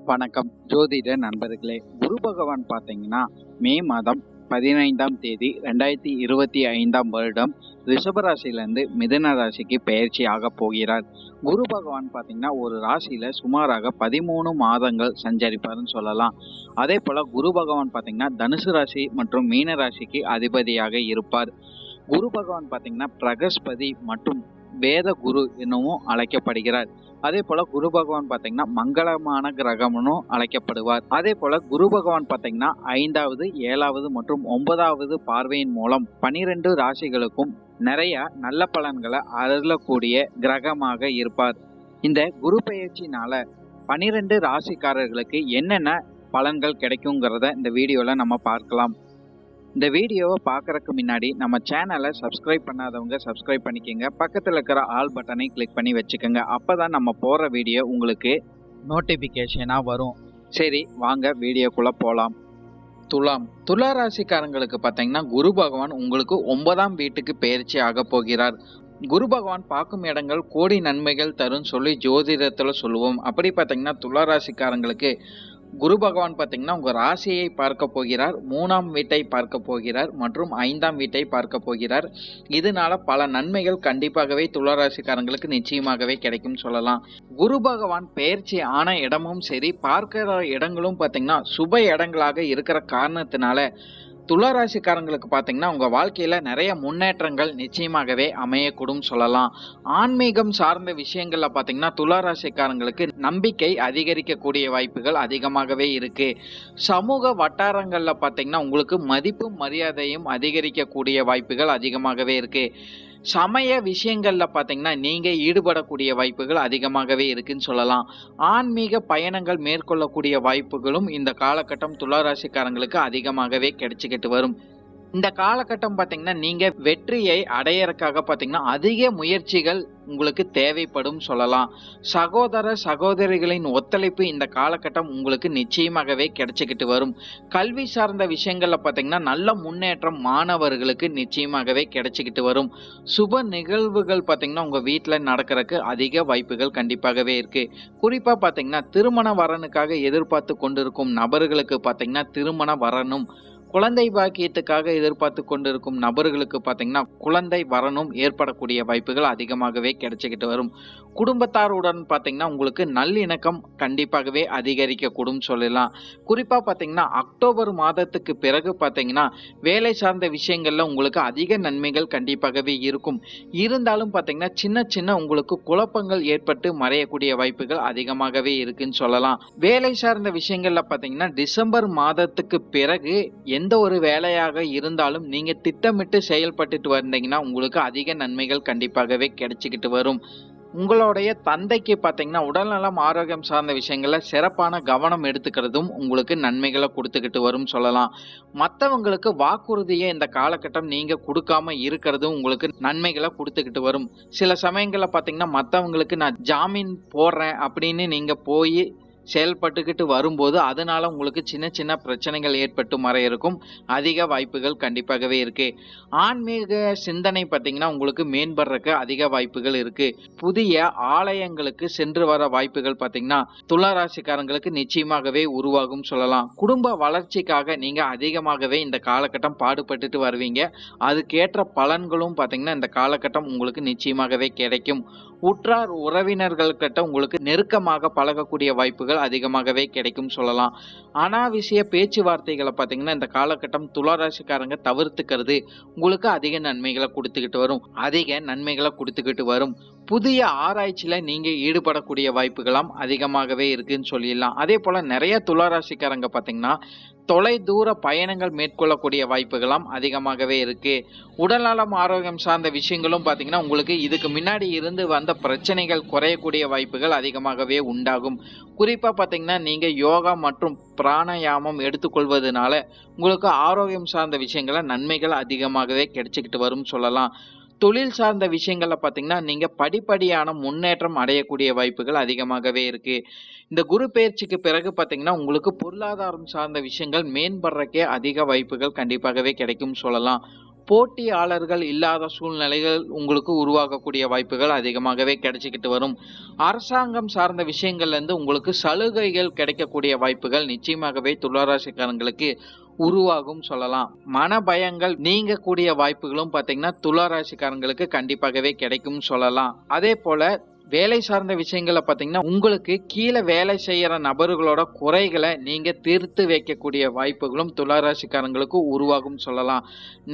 வணக்கம் ஜோதிட நண்பர்களே. குரு பகவான் பார்த்தீங்கன்னா மே மாதம் 15ஆம் தேதி 2025ஆம் வருடம் ரிஷபராசியிலிருந்து மிதுன ராசிக்கு பெயர்ச்சி ஆக போகிறார். குரு பகவான் பார்த்தீங்கன்னா ஒரு ராசியில சுமாராக 13 மாதங்கள் சஞ்சரிப்பார்னு சொல்லலாம். அதே போல குரு பகவான் பார்த்தீங்கன்னா தனுசு ராசி மற்றும் மீன ராசிக்கு அதிபதியாக இருப்பார். குரு பகவான் பார்த்தீங்கன்னா பிரகஸ்பதி மற்றும் வேத குரு எனவும் அழைக்கப்படுகிறார். அதே போல குரு பகவான் பார்த்தீங்கன்னா மங்களமான கிரகம்னு அழைக்கப்படுவார். அதே போல குரு பகவான் பார்த்தீங்கன்னா 5வது 7வது மற்றும் 9வது பார்வையின் மூலம் 12 ராசிகளுக்கும் நிறைய நல்ல பலன்களை அருளக்கூடிய கிரகமாக இருப்பார். இந்த குரு பெயர்ச்சினால 12 ராசிக்காரர்களுக்கு என்னென்ன பலன்கள் கிடைக்குங்கிறத இந்த வீடியோல நம்ம பார்க்கலாம். இந்த வீடியோவை பார்க்கறதுக்கு முன்னாடி நம்ம சேனலை சப்ஸ்கிரைப் பண்ணாதவங்க சப்ஸ்கிரைப் பண்ணிக்கோங்க. பக்கத்தில் இருக்கிற ஆல் பட்டனை கிளிக் பண்ணி வச்சுக்கோங்க. அப்போ தான் நம்ம போடுற வீடியோ உங்களுக்கு நோட்டிஃபிகேஷனாக வரும். சரி, வாங்க வீடியோக்குள்ளே போகலாம். துலா ராசிக்காரங்களுக்கு பார்த்தீங்கன்னா குரு பகவான் உங்களுக்கு 9ஆம் வீட்டுக்கு பெயர்ச்சி ஆக போகிறார். குரு பகவான் பார்க்கும் இடங்கள் கோடி நன்மைகள் தரும் சொல்லி ஜோதிடத்தில் சொல்லுவோம். அப்படி பார்த்தீங்கன்னா துலா ராசிக்காரங்களுக்கு குரு பகவான் பார்த்தீங்கன்னா உங்கள் ராசியை பார்க்க போகிறார், 3ஆம் வீட்டை பார்க்க போகிறார் மற்றும் 5ஆம் வீட்டை பார்க்க போகிறார். இதனால பல நன்மைகள் கண்டிப்பாகவே துளாராசிக்காரங்களுக்கு நிச்சயமாகவே கிடைக்கும் சொல்லலாம். குரு பகவான் பெயர்ச்சி ஆன இடமும் சரி, பார்க்கிற இடங்களும் பார்த்தீங்கன்னா சுப இடங்களாக இருக்கிற காரணத்தினால துளாராசிக்காரங்களுக்கு பார்த்தீங்கன்னா உங்கள் வாழ்க்கையில் நிறைய முன்னேற்றங்கள் நிச்சயமாகவே அமையக்கூடும் சொல்லலாம். ஆன்மீகம் சார்ந்த விஷயங்களில் பார்த்தீங்கன்னா துளாராசிக்காரங்களுக்கு நம்பிக்கை அதிகரிக்கக்கூடிய வாய்ப்புகள் அதிகமாகவே இருக்குது. சமூக வட்டாரங்களில் பார்த்தீங்கன்னா உங்களுக்கு மதிப்பும் மரியாதையும் அதிகரிக்கக்கூடிய வாய்ப்புகள் அதிகமாகவே இருக்குது. சமய விஷயங்களில் பார்த்தீங்கன்னா நீங்கள் ஈடுபடக்கூடிய வாய்ப்புகள் அதிகமாகவே இருக்குன்னு சொல்லலாம். ஆன்மீக பயணங்கள் மேற்கொள்ளக்கூடிய வாய்ப்புகளும் இந்த காலகட்டம் துளாராசிக்காரங்களுக்கு அதிகமாகவே கிடைச்சிக்கிட்டு வரும். இந்த காலகட்டம் பார்த்தீங்கன்னா நீங்கள் வெற்றியை அடையறதுக்காக பார்த்தீங்கன்னா அதிக முயற்சிகள் உங்களுக்கு தேவைப்படும் சொல்லலாம். சகோதர சகோதரிகளின் ஒத்துழைப்பு இந்த காலகட்டம் உங்களுக்கு நிச்சயமாகவே கிடைச்சிக்கிட்டு வரும். கல்வி சார்ந்த விஷயங்களில் பார்த்தீங்கன்னா நல்ல முன்னேற்றம் மாணவர்களுக்கு நிச்சயமாகவே கிடைச்சிக்கிட்டு வரும். சுப நிகழ்வுகள் பார்த்தீங்கன்னா உங்கள் வீட்டில் நடக்கிறதுக்கு அதிக வாய்ப்புகள் கண்டிப்பாகவே இருக்குது. குறிப்பாக பார்த்தீங்கன்னா திருமண வரனுக்காக எதிர்பார்த்து கொண்டிருக்கும் நபர்களுக்கு பார்த்தீங்கன்னா திருமண வரனும், குழந்தை பாக்கியத்துக்காக எதிர்பார்த்து கொண்டிருக்கும் நபர்களுக்கு பார்த்தீங்கன்னா குழந்தை வரணும் ஏற்படக்கூடிய வாய்ப்புகள் அதிகமாகவே கிடைச்சிக்கிட்டு வரும். குடும்பத்தாருடன் பார்த்தீங்கன்னா உங்களுக்கு நல்லிணக்கம் கண்டிப்பாகவே அதிகரிக்கக்கூடும் சொல்லலாம். குறிப்பாக பார்த்தீங்கன்னா அக்டோபர் மாதத்துக்கு பிறகு பார்த்தீங்கன்னா வேலை சார்ந்த விஷயங்கள்ல உங்களுக்கு அதிக நன்மைகள் கண்டிப்பாகவே இருக்கும். இருந்தாலும் பார்த்தீங்கன்னா சின்ன சின்ன உங்களுக்கு குழப்பங்கள் ஏற்பட்டு மறையக்கூடிய வாய்ப்புகள் அதிகமாகவே இருக்குன்னு சொல்லலாம். வேலை சார்ந்த விஷயங்கள்ல பார்த்தீங்கன்னா டிசம்பர் மாதத்துக்கு பிறகு எந்த ஒரு வேலையாக இருந்தாலும் நீங்க திட்டமிட்டு செயல்பட்டுட்டு வந்தீங்கன்னா உங்களுக்கு அதிக நன்மைகள் கண்டிப்பாகவே கிடைச்சிக்கிட்டு வரும். உங்களுடைய தந்தைக்கு பார்த்தீங்கன்னா உடல்நலம் ஆரோக்கியம் சார்ந்த விஷயங்கள்ல சிறப்பான கவனம் எடுத்துக்கிறதும் உங்களுக்கு நன்மைகளை கொடுத்துக்கிட்டு வரும் சொல்லலாம். மற்றவங்களுக்கு வாக்குறுதியை இந்த காலகட்டம் நீங்க கொடுக்காம இருக்கிறதும் உங்களுக்கு நன்மைகளை கொடுத்துக்கிட்டு வரும். சில சமயங்களில் பார்த்தீங்கன்னா மற்றவங்களுக்கு நான் ஜாமீன் போடுறேன் அப்படின்னு நீங்க போய் செயல்பட்டுக்கிட்டு வரும்போது அதனால உங்களுக்கு சின்ன சின்ன பிரச்சனைகள் ஏற்பட்டு மறையிருக்கும் அதிக வாய்ப்புகள் கண்டிப்பாகவே இருக்கு. ஆன்மீக சிந்தனை பார்த்தீங்கன்னா உங்களுக்கு மேம்படுறதுக்கு அதிக வாய்ப்புகள் இருக்கு. புதிய ஆலயங்களுக்கு சென்று வர வாய்ப்புகள் பார்த்தீங்கன்னா துளாராசிக்காரங்களுக்கு நிச்சயமாகவே உருவாகும் சொல்லலாம். குடும்ப வளர்ச்சிக்காக நீங்க அதிகமாகவே இந்த காலகட்டம் பாடுபட்டுட்டு வருவீங்க. அதுக்கேற்ற பலன்களும் பார்த்தீங்கன்னா இந்த காலகட்டம் உங்களுக்கு நிச்சயமாகவே கிடைக்கும். உற்றார் உறவினர்கள்கிட்ட உங்களுக்கு நெருக்கமாக பழகக்கூடிய வாய்ப்புகள் அதிகமாகவே கிடைக்கும் சொல்லலாம். அனாவசிய பேச்சுவார்த்தைகளை பார்த்தீங்கன்னா இந்த காலகட்டம் துளாராசிக்காரங்க தவிர்த்துக்கிறது உங்களுக்கு அதிக நன்மைகளை கொடுத்துக்கிட்டு வரும். புதிய ஆராய்ச்சியில நீங்க ஈடுபடக்கூடிய வாய்ப்புகளாம் அதிகமாகவே இருக்குன்னு சொல்லிடலாம். அதே போல நிறைய துளாராசிக்காரங்க பார்த்தீங்கன்னா தொலை தூர பயணங்கள் மேற்கொள்ளக்கூடிய வாய்ப்புகளாம் அதிகமாகவே இருக்கு. உடல்நலம் ஆரோக்கியம் சார்ந்த விஷயங்களும் பார்த்தீங்கன்னா உங்களுக்கு இதுக்கு முன்னாடி இருந்து வந்த பிரச்சனைகள் குறையக்கூடிய வாய்ப்புகள் அதிகமாகவே உண்டாகும். குறிப்பாக பார்த்தீங்கன்னா நீங்கள் யோகா மற்றும் பிராணாயாமம் எடுத்துக்கொள்வதனால உங்களுக்கு ஆரோக்கியம் சார்ந்த விஷயங்கள நன்மைகள் அதிகமாகவே கிடைச்சிக்கிட்டு வரும் சொல்லலாம். தொழில் சார்ந்த விஷயங்கள்ல பார்த்தீங்கன்னா நீங்கள் படிப்படியான முன்னேற்றம் அடையக்கூடிய வாய்ப்புகள் அதிகமாகவே இருக்கு. இந்த குரு பெயர்ச்சிக்கு பிறகு பார்த்தீங்கன்னா உங்களுக்கு பொருளாதாரம் சார்ந்த விஷயங்கள் மேம்படுறக்கே அதிக வாய்ப்புகள் கண்டிப்பாகவே கிடைக்கும் சொல்லலாம். போட்டியாளர்கள் இல்லாத சூழ்நிலைகள் உங்களுக்கு உருவாகக்கூடிய வாய்ப்புகள் அதிகமாகவே கிடைச்சிக்கிட்டு வரும். அரசாங்கம் சார்ந்த விஷயங்கள்ல இருந்து உங்களுக்கு சலுகைகள் கிடைக்கக்கூடிய வாய்ப்புகள் நிச்சயமாகவே துளாராசிக்காரங்களுக்கு உருவாகும் சொல்லலாம். மன பயங்கள் நீங்கக்கூடிய வாய்ப்புகளும் பாத்தீங்கன்னா துளாராசிக்காரங்களுக்கு கண்டிப்பாகவே கிடைக்கும் சொல்லலாம். அதே போல வேலை சார்ந்த விஷயங்களை பார்த்தீங்கன்னா உங்களுக்கு கீழே வேலை செய்யற நபர்களோட குறைகளை நீங்க தீர்த்து வைக்கக்கூடிய வாய்ப்புகளும் துளாராசிக்காரங்களுக்கு உருவாகும் சொல்லலாம்.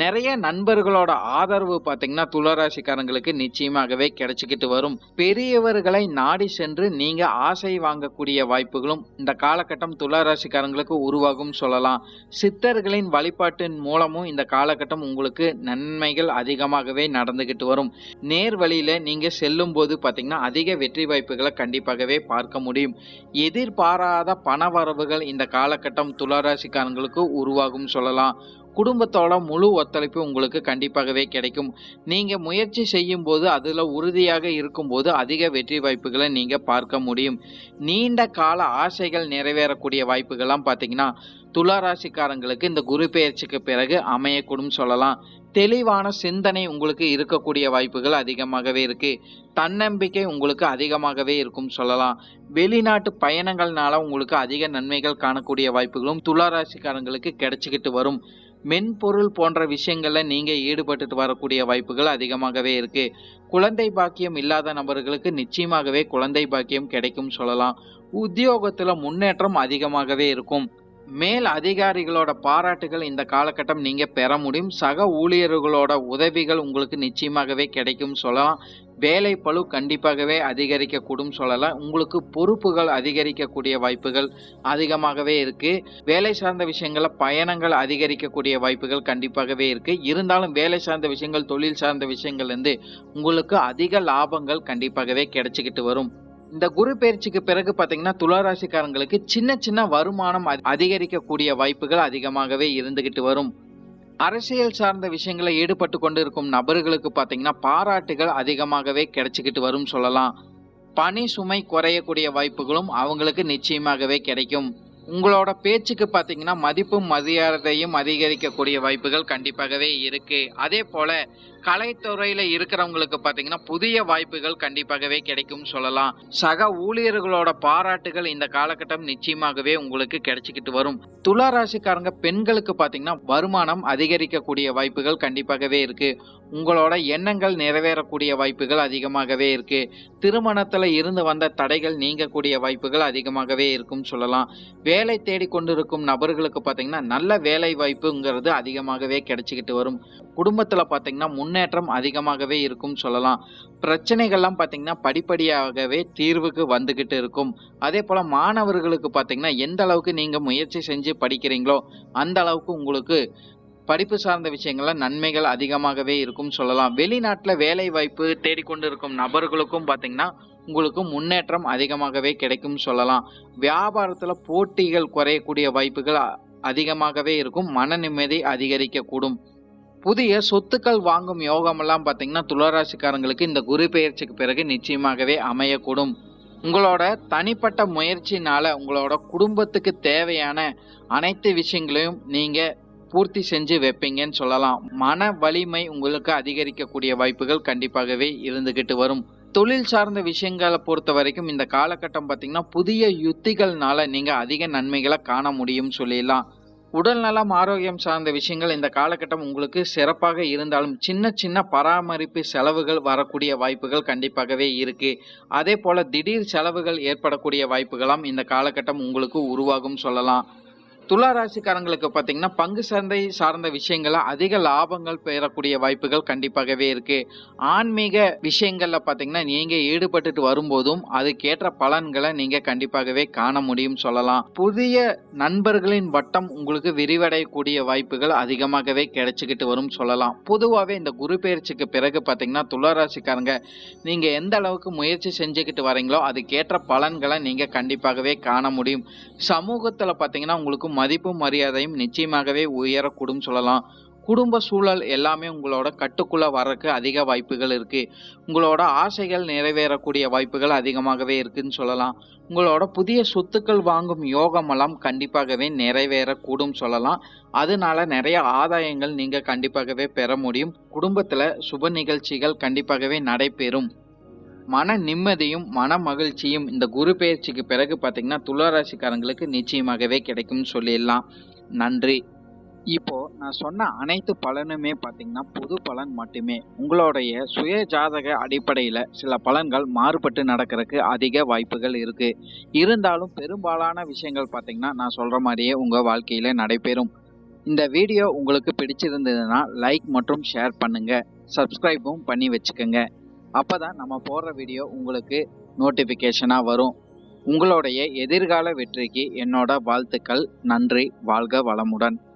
நிறைய நண்பர்களோட ஆதரவு பார்த்தீங்கன்னா துளாராசிக்காரங்களுக்கு நிச்சயமாகவே கிடைச்சிக்கிட்டு வரும். பெரியவர்களை நாடி சென்று நீங்க ஆசை வாங்கக்கூடிய வாய்ப்புகளும் இந்த காலகட்டம் துளாராசிக்காரங்களுக்கு உருவாகும் சொல்லலாம். சித்தர்களின் வழிபாட்டின் மூலமும் இந்த காலகட்டம் உங்களுக்கு நன்மைகள் அதிகமாகவே நடந்துகிட்டு வரும். நேர் வழியில நீங்க செல்லும் போது பார்த்தீங்கன்னா அதிக வெற்றி வாய்ப்புகளை கண்டிப்பாகவே பார்க்க முடியும். எதிர்பாராத பணவரவுகள் இந்த காலகட்டம் துளாராசிக்காரங்களுக்கு உருவாகும் சொல்லலாம். குடும்பத்தோட முழு ஒத்துழைப்பு உங்களுக்கு கண்டிப்பாகவே கிடைக்கும். நீங்க முயற்சி செய்யும் போது அதுல உறுதியாக இருக்கும் போது அதிக வெற்றி வாய்ப்புகளை நீங்க பார்க்க முடியும். நீண்ட கால ஆசைகள் நிறைவேறக்கூடிய வாய்ப்புகள்லாம் பார்த்தீங்கன்னா துளாராசிக்காரங்களுக்கு இந்த குரு பெயர்ச்சிக்கு பிறகு அமையக்கூடும் சொல்லலாம். தெளிவான சிந்தனை உங்களுக்கு இருக்கக்கூடிய வாய்ப்புகள் அதிகமாகவே இருக்கு. தன்னம்பிக்கை உங்களுக்கு அதிகமாகவே இருக்கும் சொல்லலாம். வெளிநாட்டு பயணங்கள்னால உங்களுக்கு அதிக நன்மைகள் காணக்கூடிய வாய்ப்புகளும் துளாராசிக்காரங்களுக்கு கிடைச்சிக்கிட்டு வரும். மென்பொருள் போன்ற விஷயங்கள்ல நீங்க ஈடுபட்டு வரக்கூடிய வாய்ப்புகள் அதிகமாகவே இருக்கு. குழந்தை பாக்கியம் இல்லாத நபர்களுக்கு நிச்சயமாகவே குழந்தை பாக்கியம் கிடைக்கும் சொல்லலாம். உத்தியோகத்துல முன்னேற்றம் அதிகமாகவே இருக்கும். மேல் அதிகாரிகளோட பாராட்டுகள் இந்த காலகட்டம் நீங்க பெற முடியும். சக ஊழியர்களோட உதவிகள் உங்களுக்கு நிச்சயமாகவே கிடைக்கும் சொல்லலாம். வேலை பளு கண்டிப்பாகவே அதிகரிக்கக்கூடும் சொல்லலாம். உங்களுக்கு பொறுப்புகள் அதிகரிக்கக்கூடிய வாய்ப்புகள் அதிகமாகவே இருக்கு. வேலை சார்ந்த விஷயங்கள பயணங்கள் அதிகரிக்கக்கூடிய வாய்ப்புகள் கண்டிப்பாகவே இருக்கு. இருந்தாலும் வேலை சார்ந்த விஷயங்கள் தொழில் சார்ந்த விஷயங்கள் இருந்து உங்களுக்கு அதிக லாபங்கள் கண்டிப்பாகவே கிடைச்சிக்கிட்டு வரும். இந்த குரு பயிற்சிக்கு பிறகு பாத்தீங்கன்னா துளாராசிக்காரங்களுக்கு சின்ன சின்ன வருமானம் அதிகரிக்கக்கூடிய வாய்ப்புகள் அதிகமாகவே இருந்துகிட்டு வரும். அரசியல் சார்ந்த விஷயங்களை ஈடுபட்டு கொண்டு இருக்கும் நபர்களுக்கு பாத்தீங்கன்னா பாராட்டுகள் அதிகமாகவே கிடைச்சிக்கிட்டு வரும் சொல்லலாம். பணி சுமை குறையக்கூடிய வாய்ப்புகளும் அவங்களுக்கு நிச்சயமாகவே கிடைக்கும். உங்களோட பேச்சுக்கு பாத்தீங்கன்னா மதிப்பும் மரியாதையும் அதிகரிக்கக்கூடிய வாய்ப்புகள் கண்டிப்பாகவே இருக்கு. அதே போல கலைத்துறையில இருக்கிறவங்களுக்கு பாத்தீங்கன்னா புதிய வாய்ப்புகள் கண்டிப்பாகவே கிடைக்கும் சொல்லலாம். சக ஊழியர்களோட பாராட்டுகள் இந்த காலகட்டம் நிச்சயமாகவே உங்களுக்கு கிடைச்சிக்கிட்டு வரும். துளாராசிக்காரங்க பெண்களுக்கு பாத்தீங்கன்னா வருமானம் அதிகரிக்கக்கூடிய வாய்ப்புகள் கண்டிப்பாகவே இருக்கு. உங்களோட எண்ணங்கள் நிறைவேறக்கூடிய வாய்ப்புகள் அதிகமாகவே இருக்கு. திருமணத்துல இருந்து வந்த தடைகள் நீங்கக்கூடிய வாய்ப்புகள் அதிகமாகவே இருக்கும் சொல்லலாம். வேலை தேடி கொண்டிருக்கும் நபர்களுக்கு பாத்தீங்கன்னா நல்ல வேலை வாய்ப்புங்கிறது அதிகமாகவே கிடைச்சிக்கிட்டு வரும். குடும்பத்துல பாத்தீங்கன்னா முன்னேற்றம் அதிகமாகவே இருக்கும் சொல்லலாம். பிரச்சனைகள்லாம் பாத்தீங்கன்னா படிப்படியாகவே தீர்வுக்கு வந்துகிட்டு இருக்கும். அதே போல மாணவர்களுக்கு பாத்தீங்கன்னா எந்த அளவுக்கு நீங்க முயற்சி செஞ்சு படிக்கிறீங்களோ அந்த அளவுக்கு உங்களுக்கு படிப்பு சார்ந்த விஷயங்கள்ல நன்மைகள் அதிகமாகவே இருக்கும் சொல்லலாம். வெளிநாட்டுல வேலை வாய்ப்பு தேடிக்கொண்டிருக்கும் நபர்களுக்கும் பாத்தீங்கன்னா உங்களுக்கு முன்னேற்றம் அதிகமாகவே கிடைக்கும் சொல்லலாம். வியாபாரத்துல போட்டிகள் குறையக்கூடிய வாய்ப்புகள் அதிகமாகவே இருக்கும். மன நிம்மதி அதிகரிக்க கூடும். புதிய சொத்துக்கள் வாங்கும் யோகம் எல்லாம் பாத்தீங்கன்னா துளாராசிக்காரங்களுக்கு இந்த குரு பெயர்ச்சிக்கு பிறகு நிச்சயமாகவே அமையக்கூடும். உங்களோட தனிப்பட்ட முயற்சினால உங்களோட குடும்பத்துக்கு தேவையான அனைத்து விஷயங்களையும் நீங்க பூர்த்தி செஞ்சு வைப்பீங்கன்னு சொல்லலாம். மன வலிமை உங்களுக்கு அதிகரிக்கக்கூடிய வாய்ப்புகள் கண்டிப்பாகவே இருந்துகிட்டு வரும். தொழில் சார்ந்த விஷயங்களை பொறுத்த வரைக்கும் இந்த காலகட்டம் பாத்தீங்கன்னா புதிய யுத்திகள்னால நீங்க அதிக நன்மைகளை காண முடியும் சொல்லிடலாம். உடல் நலம் ஆரோக்கியம் சார்ந்த விஷயங்கள் இந்த காலகட்டம் உங்களுக்கு சிறப்பாக இருந்தாலும் சின்ன சின்ன பராமரிப்பு செலவுகள் வரக்கூடிய வாய்ப்புகள் கண்டிப்பாகவே இருக்கு. அதே போல திடீர் செலவுகள் ஏற்படக்கூடிய வாய்ப்புகளாம் இந்த காலகட்டம் உங்களுக்கு உருவாகும் சொல்லலாம். துளாராசிக்காரங்களுக்கு பாத்தீங்கன்னா பங்கு சந்தை சார்ந்த விஷயங்கள அதிக லாபங்கள் பெறக்கூடிய வாய்ப்புகள் கண்டிப்பாகவே இருக்கு. ஆன்மீக விஷயங்கள்ல பாத்தீங்கன்னா நீங்க ஈடுபட்டுட்டு வரும்போதும் அதுக்கேற்ற பலன்களை நீங்க கண்டிப்பாகவே காண முடியும் சொல்லலாம். புதிய நண்பர்களின் வட்டம் உங்களுக்கு விரிவடையக்கூடிய வாய்ப்புகள் அதிகமாகவே கிடைச்சிக்கிட்டு வரும் சொல்லலாம். பொதுவாகவே இந்த குரு பெயர்ச்சிக்கு பிறகு பாத்தீங்கன்னா துளாராசிக்காரங்க நீங்க எந்த அளவுக்கு முயற்சி செஞ்சுக்கிட்டு வரீங்களோ அதுக்கேற்ற பலன்களை நீங்க கண்டிப்பாகவே காண முடியும். சமூகத்துல பாத்தீங்கன்னா உங்களுக்கு மதிப்பும் மரியாதையும் நிச்சயமாகவே உயரக்கூடும் சொல்லலாம். குடும்ப சூழல் எல்லாமே உங்களோட கட்டுக்குள்ள வர்றதுக்கு அதிக வாய்ப்புகள் இருக்கு. உங்களோட ஆசைகள் நிறைவேறக்கூடிய வாய்ப்புகள் அதிகமாகவே இருக்குன்னு சொல்லலாம். உங்களோட புதிய சொத்துக்கள் வாங்கும் யோகமெல்லாம் கண்டிப்பாகவே நிறைவேறக்கூடும் சொல்லலாம். அதனால நிறைய ஆதாயங்கள் நீங்க கண்டிப்பாகவே பெற முடியும். குடும்பத்துல சுப நிகழ்ச்சிகள் கண்டிப்பாகவே நடைபெறும். மன நிம்மதியும், மன மகிழ்ச்சியும் இந்த குரு பெயர்ச்சிக்கு பிறகு பார்த்தீங்கன்னா, துலா ராசிக்காரங்களுக்கு நிச்சயமாகவே கிடைக்கும்னு சொல்லிடலாம். நன்றி. இப்போ நான் சொன்ன அனைத்து பலனுமே பார்த்தீங்கன்னா, பொது பலன் மட்டுமே. உங்களுடைய சுய ஜாதக அடிப்படையில சில பலன்கள் மாறுபட்டு நடக்கறக்கு அதிக வாய்ப்புகள் இருக்கு. இருந்தாலும் பெரும்பாலான விஷயங்கள் பார்த்தீங்கன்னா, நான் சொல்ற மாரியே உங்க வாழ்க்கையில நடைபெறும். இந்த வீடியோ உங்களுக்கு பிடிச்சிருந்ததுன்னா, லைக் மற்றும் ஷேர் பண்ணுங்க. சப்ஸ்கிரைபும் பண்ணி வச்சுக்கங்க. அப்பதான் நம்ம போடுற வீடியோ உங்களுக்கு நோட்டிஃபிகேஷனா வரும். உங்களுடைய எதிர்கால வெற்றிக்கு என்னோட வாழ்த்துக்கள். நன்றி. வாழ்க வளமுடன்.